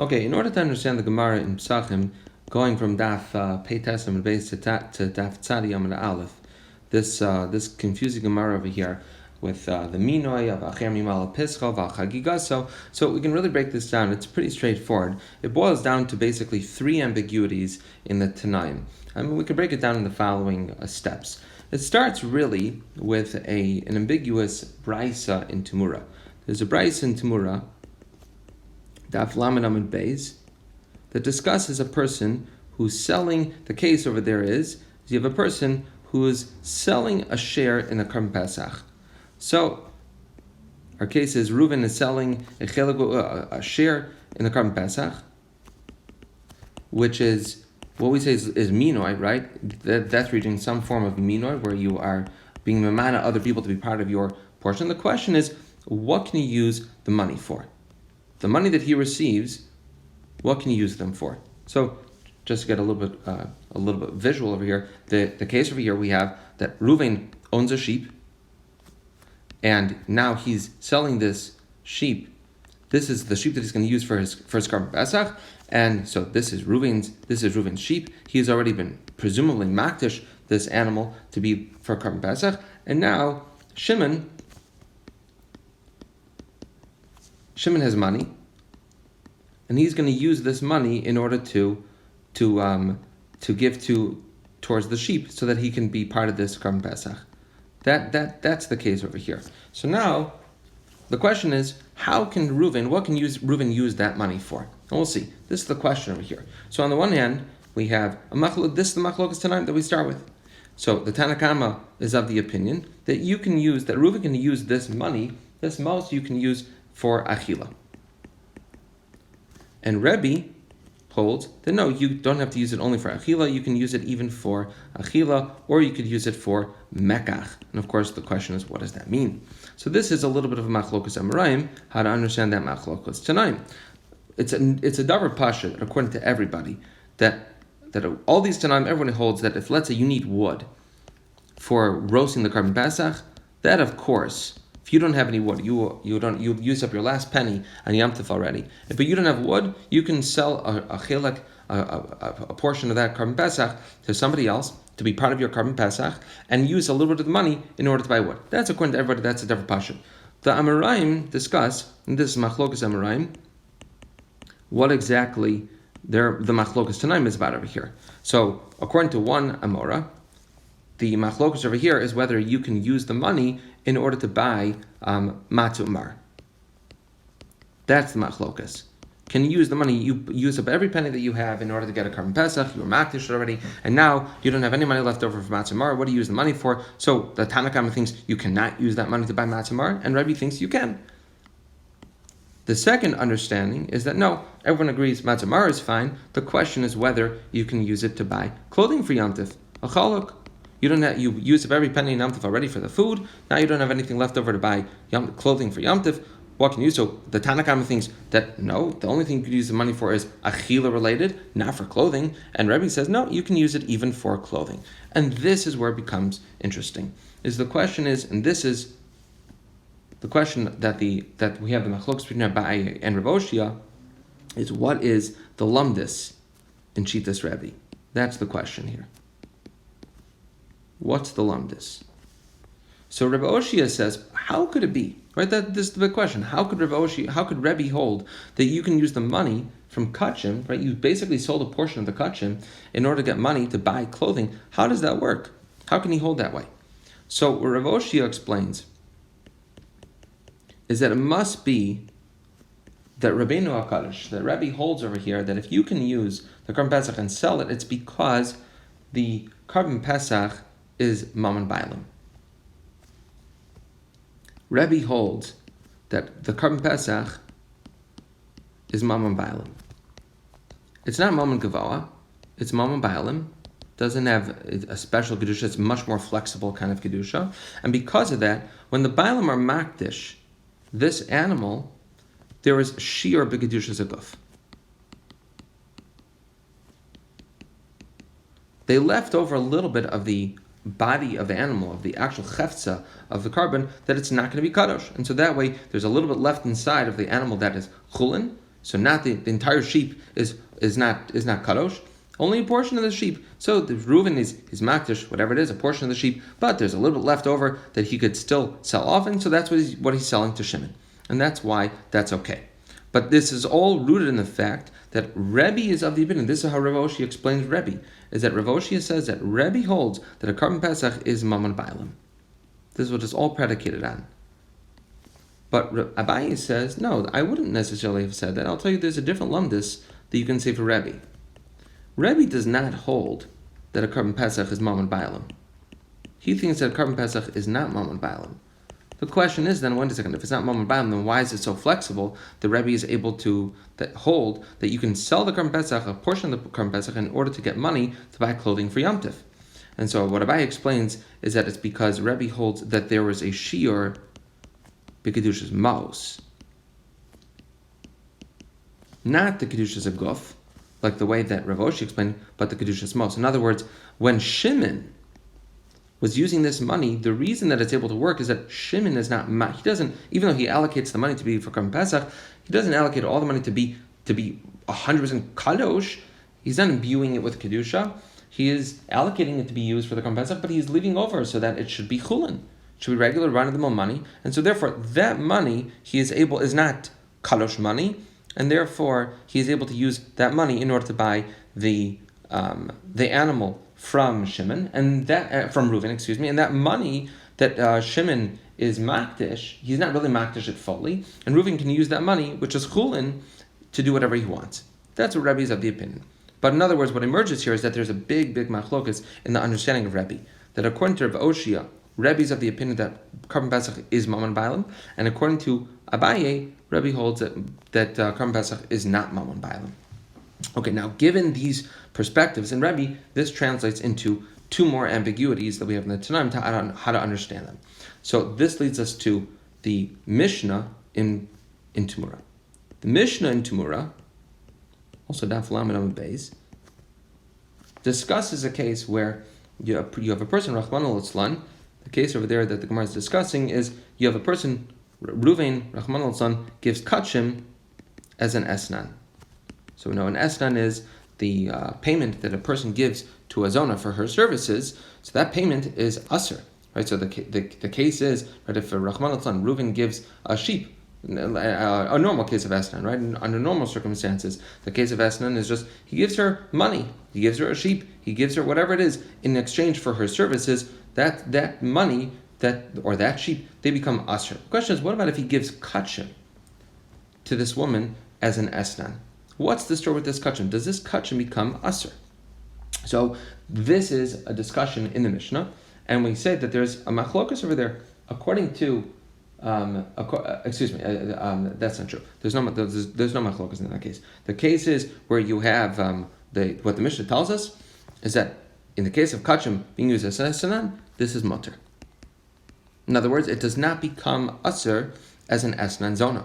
Okay, in order to understand the Gemara in Pesachim, going from Daf Pei Tesam and Beis to Daf Tzadi Amud Aleph, this confusing Gemara over here with the Minoi of Acher Mimal Pischa V'Chagigaso. So we can really break this down. It's pretty straightforward. It boils down to basically three ambiguities in the Tanaim. I mean, we can break it down in the following steps. It starts really with an ambiguous Braisa in Tumura. There's a Braisa in Tumura, Daf Lamed Amud Beis, that discusses a person who's selling. The case over there is you have a person who is selling a share in a Karban Pesach. So our case is Reuven is selling a share in the Karban Pesach, which is what we say is minoi, right? That's reaching some form of minoi where you are being memana other people to be part of your portion. The question is, what can you use the money for? The money that he receives, what can you use them for? So, just to get a little bit visual over here, the case over here we have that Reuven owns a sheep, and now he's selling this sheep. This is the sheep that he's going to use for his Karban Pesach, and so this is Reuven's sheep. He's already been presumably makdish this animal to be for Karban Pesach, and now Shimon has money, and he's going to use this money in order to give towards the sheep, so that he can be part of this Karban Pesach. That's the case over here. So now the question is, what can Reuven use that money for? And we'll see. This is the question over here. So on the one hand, we have this is the machlokas tonight that we start with. So the Tanna Kama is of the opinion that Reuven can use this money. This most you can use for achila. And Rebbe holds that no, you don't have to use it only for achila, you can use it even for achila, or you could use it for mekach. And of course the question is, what does that mean? So this is a little bit of a machlokas amoraim, how to understand that machlokas tanaim. It's a davar pasha that according to everybody, that all these tanaim, everyone holds that if, let's say, you need wood for roasting the Karban Pesach, that of course, if you don't have any wood, you use up your last penny on Yom Tov already. But you don't have wood, you can sell a portion of that Karban Pesach to somebody else to be part of your Karban Pesach and use a little bit of the money in order to buy wood. That's according to everybody. That's a different passion. The Amoraim discuss, and this is Machlokas Amoraim, what exactly the Machlokas Tanaim is about over here. So according to one Amora, the Machlokas over here is whether you can use the money in order to buy Matzu Mar. That's the Machlokas. Can you use the money? You use up every penny that you have in order to get a Karban Pesach. You were makdish already, and now you don't have any money left over for Matzu Mar. What do you use the money for? So the Tanna Kama thinks you cannot use that money to buy Matzu Mar, and Rebbe thinks you can. The second understanding is that no, everyone agrees Matzu Mar is fine. The question is whether you can use it to buy clothing for Yom Tov, a chaluk. You use up every penny in Yom Tov already for the food. Now you don't have anything left over to buy clothing for Yom Tov. What can you use? So the Tanna Kama thinks that no, the only thing you could use the money for is achila related, not for clothing. And Rebbe says no, you can use it even for clothing. And this is where it becomes interesting. The question is that we have the machlokas between Abaye and Rav Oshia is, what is the lumdis in Shitas Rebbe? That's the question here. What's the lumdis? So Rebbe Oshia says, how could it be? Right? This is the big question. How could Rebbe hold that you can use the money from kachim, right? You basically sold a portion of the kachim in order to get money to buy clothing. How does that work? How can he hold that way? So what Rebbe Oshia explains is that it must be that Rabbeinu HaKadosh, that Rebbe holds over here, that if you can use the Karban Pesach and sell it, it's because the Karban Pesach is Mammon Bailam. Rebbe holds that the Karban Pesach is Mammon Bailam. It's not Mammon Gavoa, it's Mammon Bailam. Doesn't have a special Kedusha, it's much more flexible kind of Kedusha. And because of that, when the Bailam are makdish, this animal, there is Shiur B'Kedusha Zaguf. They left over a little bit of the body of the animal, of the actual chefza of the carbon, that it's not going to be kadosh. And so that way, there's a little bit left inside of the animal that is chulin, So not the entire sheep is not kadosh. Only a portion of the sheep. So the Reuven is makdish, whatever it is, a portion of the sheep, but there's a little bit left over that he could still sell off, and so that's what he's selling to Shimon. And that's why that's okay. But this is all rooted in the fact that Rebbe is of the opinion, this is how Rav Oshia explains Rebbe, is that Rav Oshia says that Rebbe holds that a carbon Pesach is Mammon Bailam. This is what it's all predicated on. But Abaye says, no, I wouldn't necessarily have said that. I'll tell you there's a different lumdis that you can say for Rebbe. Rebbe does not hold that a carbon Pesach is Mammon Bailam. He thinks that a carbon Pesach is not Mammon Bailam. The question is then, wait a second, if it's not Mammon Bailam, then why is it so flexible that Rebbe is able to hold that you can sell the carbon Pesach, a portion of the carbon Pesach, in order to get money to buy clothing for Yom Tif? And so what Abaye explains is that it's because Rebbe holds that there was a shiur b'kedushas maos, not the kedushas of guf, like the way that Rav Oshia explained, but the kedushas maos. In other words, when Shimon was using this money, the reason that it's able to work is that Shimon is not, he doesn't, even though he allocates the money to be for Korban Pesach, he doesn't allocate all the money to be 100% kadosh. He's not imbuing it with kedusha. He is allocating it to be used for the Korban Pesach, but he's leaving over so that it should be chulin. It should be regular run-of-the-mill money, and so therefore that money is not kadosh money, and therefore he is able to use that money in order to buy the animal from Shimon and that from Reuven, and that money that Shimon is makdish, he's not really makdish it fully, and Reuven can use that money, which is chulin, to do whatever he wants. That's what Rebbe is of the opinion. But in other words, what emerges here is that there's a big machlokas in the understanding of Rebbe. That according to Rav Oshia, Rebbe is of the opinion that Korban Pesach is Mammon Bailam, and according to Abaye, Rebbe holds that Korban Pesach is not Mammon Bailam. Okay, now given these perspectives in Rebbe, this translates into two more ambiguities that we have in the Tanaim, how to understand them. So this leads us to the Mishnah in Tumura. The Mishnah in Tumura, also Daf Lamed Amud Beis, discusses a case where you have a person, Rachmana litzlan. The case over there that the Gemara is discussing is you have a person, Reuven, Rachmana litzlan, gives kachim as an esnan. So we know an esnan is the payment that a person gives to a zona for her services. So that payment is aser, right? So the case is, right, if a Rachmana litzlan, Reuven gives a sheep, a normal case of esnan, right? Under normal circumstances, the case of esnan is just he gives her money, he gives her a sheep, he gives her whatever it is in exchange for her services. That money, that sheep, they become aser. The question is, what about if he gives kachim to this woman as an esnan? What's the story with this kachim? Does this kachim become aser? So this is a discussion in the Mishnah, and we say that there's a machlokas over there. According to that's not true. There's no machlokas in that case. The case is where you have what the Mishnah tells us is that in the case of kachim being used as an esnan, this is mutter. In other words, it does not become aser as an esnan zona.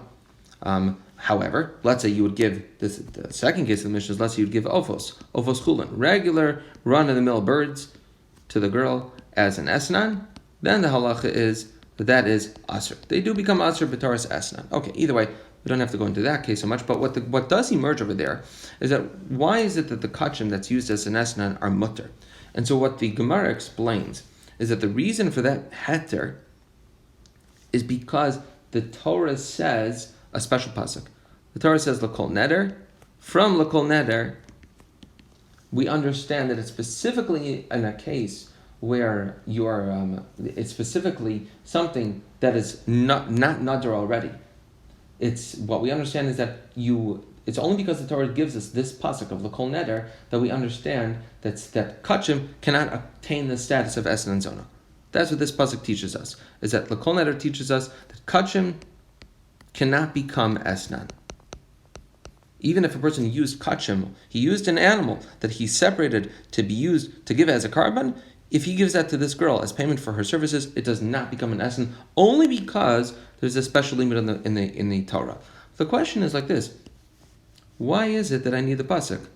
However, let's say you would give this. The second case of the Mishnah is, let's say you would give ofos chulin, regular run-of-the-mill birds, to the girl as an esnan. Then the halacha is that is aser. They do become aser b'taras esnan. Okay, either way, we don't have to go into that case so much. But what does emerge over there is that why is it that the kachim that's used as an esnan are mutter? And so what the Gemara explains is that the reason for that heter is because the Torah says a special pasuk. The Torah says l'kol neder. From l'kol neder, we understand that it's specifically in a case where you are, it's specifically something that is not nadar already. It's what we understand is that it's only because the Torah gives us this pasuk of l'kol neder that we understand that kachim cannot attain the status of esnan and zona. That's what this pasuk teaches us. Is that l'kol neder teaches us that kachim cannot become esnan. Even if a person used kachim, he used an animal that he separated to be used to give as a carbon. If he gives that to this girl as payment for her services, it does not become an esnan, only because there's a special limit in the Torah. The question is like this: why is it that I need the pasuk?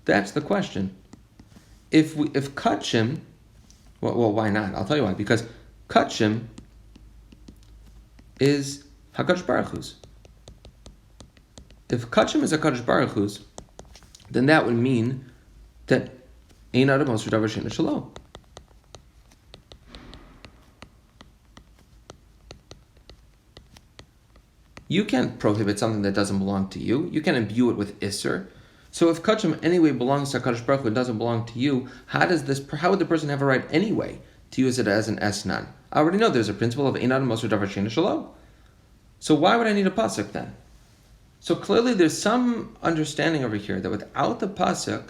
That's the question. If kachim, well, why not? I'll tell you why. Because kachim is Hakadosh Baruch Hu's. If kachim is a Kadosh Baruch Hu's, then that would mean that ein adam osur davar she'eino shelo. You can't prohibit something that doesn't belong to you. You can't imbue it with Isser. So if kachim anyway belongs to HaKadosh Baruch Hu and doesn't belong to you, how would the person have a right anyway to use it as an esnan? I already know there's a principle of ein adam osur davar she'eino shelo. So why would I need a pasuk then? So clearly there's some understanding over here that without the pasuk,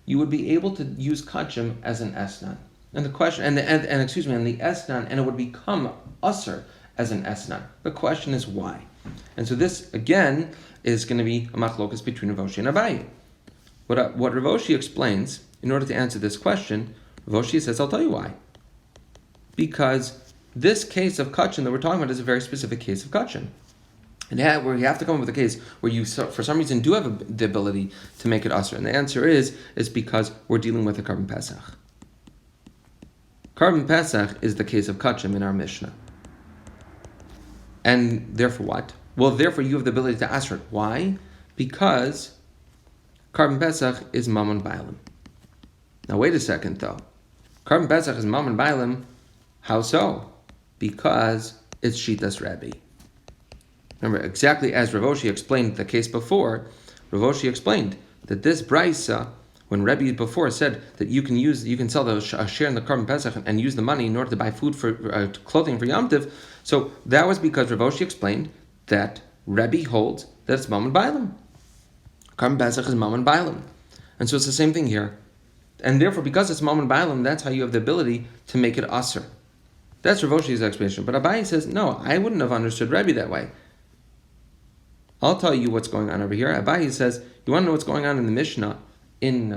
you would be able to use kachim as an esnan. And the question, and the esnan, and it would become usr as an esnan. The question is why? And so this, again, is going to be a machlokas between Rav Oshi and Abaye. What Rav Oshi explains, in order to answer this question, Rav Oshi says, I'll tell you why. Because this case of kachin that we're talking about is a very specific case of kachin. And where you have to come up with a case where you, for some reason, do have the ability to make it asr. And the answer is because we're dealing with a carbon pesach. Carbon pesach is the case of kachim in our Mishnah. And therefore what? Well, therefore you have the ability to asr it. Why? Because carbon pesach is mammon bailim. Now wait a second though. Carbon pesach is mammon bailim. How so? Because it's shitas Rabbi. Remember, exactly as Rav Oshi explained the case before, Rav Oshi explained that this brisa, when Rebbe before said that you can sell a share in the carbon pesach and use the money in order to buy food for clothing for Yom Tov, so that was because Rav Oshi explained that Rebbe holds that it's mammon bailim. Carbon pesach is mammon bailim, and so it's the same thing here, and therefore because it's mammon bailim, that's how you have the ability to make it aser. That's Rav Oshi's explanation. But Abaye says no, I wouldn't have understood Rebbe that way. I'll tell you what's going on over here. Abaye says, you want to know what's going on in the Mishnah in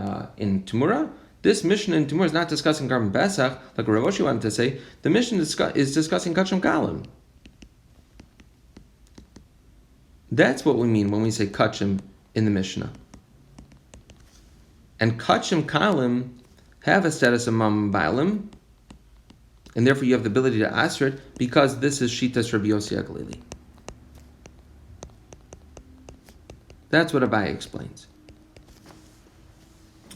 Tumura? This Mishnah in Tumura is not discussing carbon pesach, like Rav Oshi wanted to say. The Mishnah is discussing kachim kalim. That's what we mean when we say kachim in the Mishnah. And kachim kalim have a status of mammon bailim, and therefore you have the ability to answer it because this is shitas Rabbi Yossi HaGalili. That's what Abaye explains.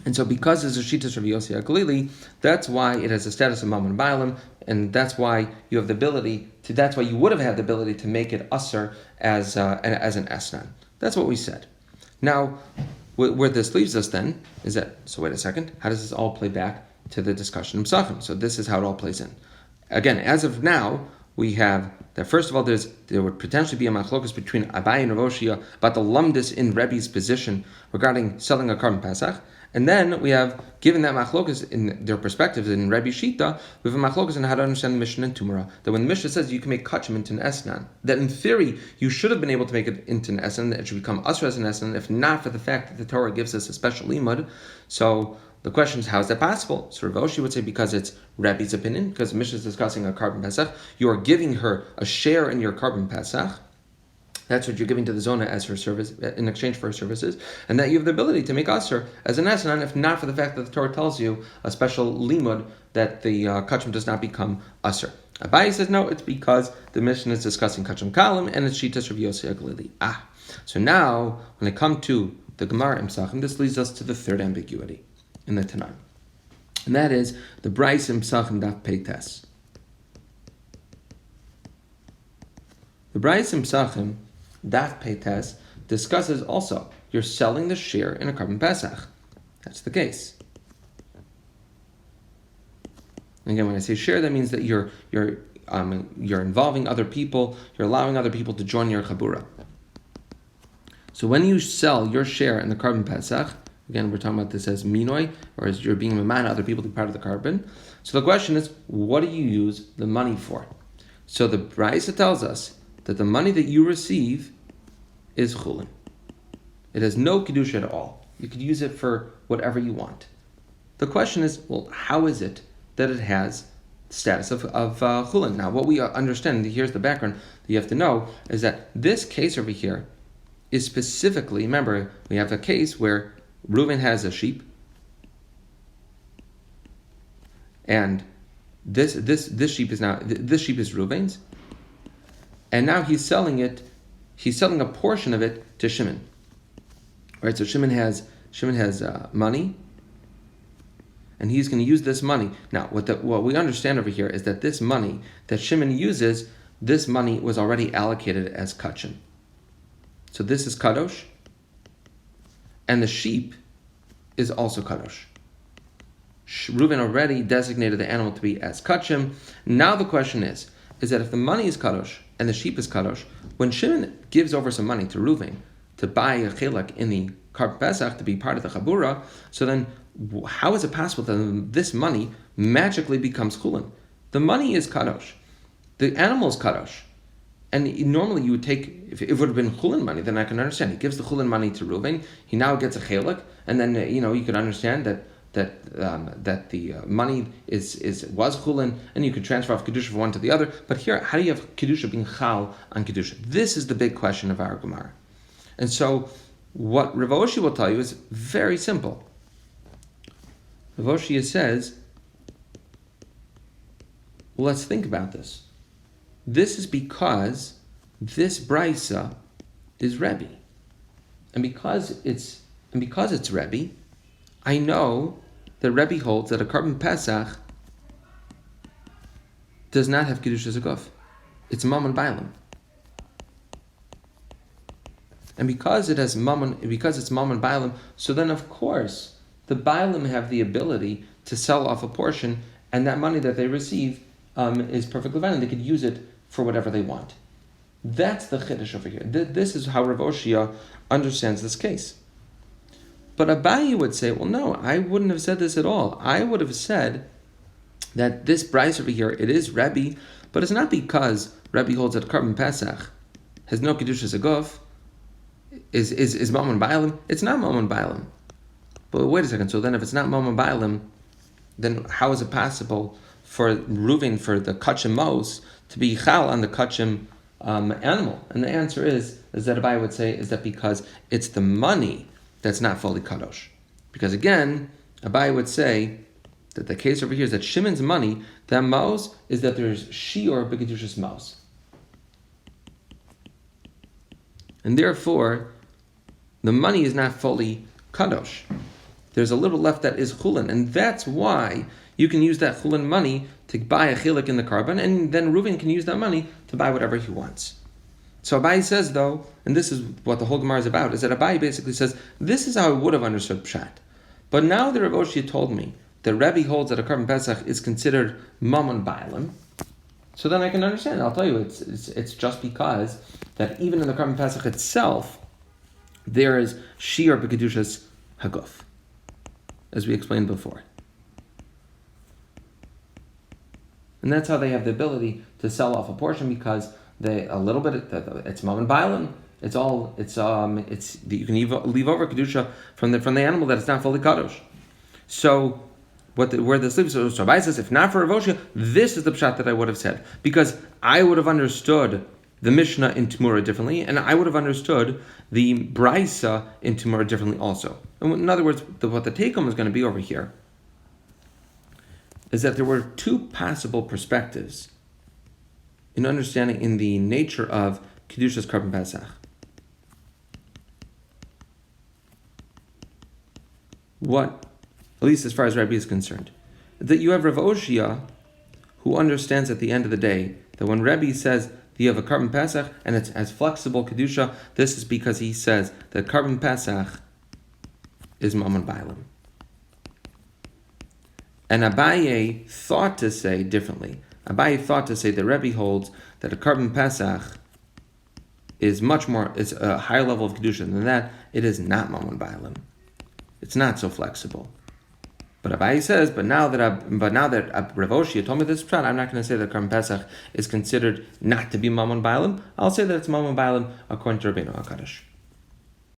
And so because it's a shitas Rabbi Yossi HaGalili, that's why it has a status of mammon bailim, and that's why you have the ability to, that's why you would have had the ability to make it aser as an esnan. That's what we said. Now, where this leaves us then is that, so wait a second, how does this all play back to the discussion of Pesachim? So this is how it all plays in. Again, as of now, we have that first of all, there would potentially be a machlokas between Abaye and Rav Oshi about the lumdis in Rebbe's position regarding selling a carbon pesach, and then we have, given that machlokas in their perspectives in Rebbe Shita, we have a machlokas on how to understand the Mishnah in Tumura. That when the Mishnah says you can make kachim into an esnan, that in theory you should have been able to make it into an esnan, that it should become asr as an esnan, if not for the fact that the Torah gives us a special limud. So the question is, how is that possible? So Rav Oshi would say because it's Rebbe's opinion, because the Mishnah is discussing a carbon pesach, you are giving her a share in your carbon pesach. That's what you're giving to the zona as her service in exchange for her services, and that you have the ability to make aser as an esnan, if not for the fact that the Torah tells you a special limud that the kachim does not become aser. Abaye says no, it's because the Mishnah is discussing kachim kalim and it's shitas Rav Yossi HaGalili. So now when I come to the Gemara in Pesachim, this leads us to the third ambiguity in the Tanakh, and that is the Bryce in Pesachim Daf Peites. The Bryce in Pesachim Daf Peites discusses also you're selling the share in a carbon pesach. That's the case. Again, when I say share, that means that you're involving other people. You're allowing other people to join your chabura. So when you sell your share in the carbon pesach, again, we're talking about this as minoi, or as you're being mamana other people to be part of the carbon. So the question is, what do you use the money for? So the Brisa tells us that the money that you receive is chulin. It has no kedusha at all. You could use it for whatever you want. The question is, well, how is it that it has the status of chulin? Now, what we understand, here's the background that you have to know, is that this case over here is specifically, remember, we have a case where Reuven has a sheep, and this sheep is Reuven's, and now he's selling a portion of it to Shimon. Right, so Shimon has money, and he's going to use this money. Now, what we understand over here is that this money that Shimon uses, this money was already allocated as kachim. So this is kadosh, and the sheep is also kadosh. Reuven already designated the animal to be as kachim. Now the question is that if the money is kadosh and the sheep is kadosh, when Shimon gives over some money to Reuven to buy a chilek in the Karban Pesach to be part of the chabura, so then how is it possible that this money magically becomes chulin? The money is kadosh, the animal is kadosh, and normally you would take, if it would have been chulin money, then I can understand. He gives the chulin money to Reuven, he now gets a chilek, and then you could understand that the money was chulin, and you could transfer off kedusha from one to the other. But here, how do you have kedusha being chal on kedusha? This is the big question of our Gemara. And so, what Rav Oshia will tell you is very simple. Rav Oshia says, well, let's think about this. This is because this brisa is Rebbe, and because it's Rebbe, I know that Rebbe holds that a Karban Pesach does not have Kedushas Aguf. It's Mammon Bailam. And because it's Mammon Bailam, so then of course the Bailam have the ability to sell off a portion, and that money that they receive is perfectly valid. They could use it for whatever they want. That's the Chiddush over here. This is how Rav Oshia understands this case. But Abaye would say, well, no, I wouldn't have said this at all. I would have said that this brayso over here, it is Rebbe, but it's not because Rebbe holds that Karban Pesach has no Kedushas Aguf, is Mammon Bailam. It's not Mammon Bailam. But wait a second, so then if it's not Mammon Bailam, then how is it possible for Reuven, for the Kachim Mos, to be Chal on the Kachim animal? And the answer is that Abaye would say, is that because it's the money that's not fully kadosh. Because again, Abaye would say that the case over here is that Shimon's money, that Mos, is that there's shiur b'kedushas Mos. And therefore, the money is not fully kadosh. There's a little left that is chulin, and that's why you can use that chulin money to buy a chilik in the carbon, and then Reuven can use that money to buy whatever he wants. So Abaye says, though, and this is what the whole Gemara is about, is that Abaye basically says, this is how I would have understood Pshat. But now that Rav Oshia told me that Rebbe holds that a Karban Pesach is considered Mammon Bailam, so then I can understand. I'll tell you, it's just because that even in the Karban Pesach itself, there is Shiur B'Kedushas Haguf, as we explained before. And that's how they have the ability to sell off a portion, because it's Mammon Bailam. You can leave over kedusha from the animal that is not fully kadosh. So where this leaves, so Abaye says, if not for Rav Oshia, this is the pshat that I would have said, because I would have understood the Mishnah in Tumura differently, and I would have understood the Brisa in Tumura differently also. And in other words, what the take-home is going to be over here is that there were two possible perspectives in understanding in the nature of Kedushas Karban Pesach. What, at least as far as Rabbi is concerned, that you have Rav Oshia, who understands at the end of the day that when Rabbi says that you have a Karban Pesach and it's as flexible Kedusha, this is because he says that Karban Pesach is Mammon Bailam. And Abaye thought to say differently. Abaye thought to say that Rebbe holds that a Karban Pesach is a higher level of Kedusha than that. It is not Mammon Bailam. It's not so flexible. But Abaye says, but now that Rav Oshia told me this pshat, I'm not going to say that Karban Pesach is considered not to be Mammon Bailam. I'll say that it's Mammon Bailam according to Rabbeinu HaKadosh.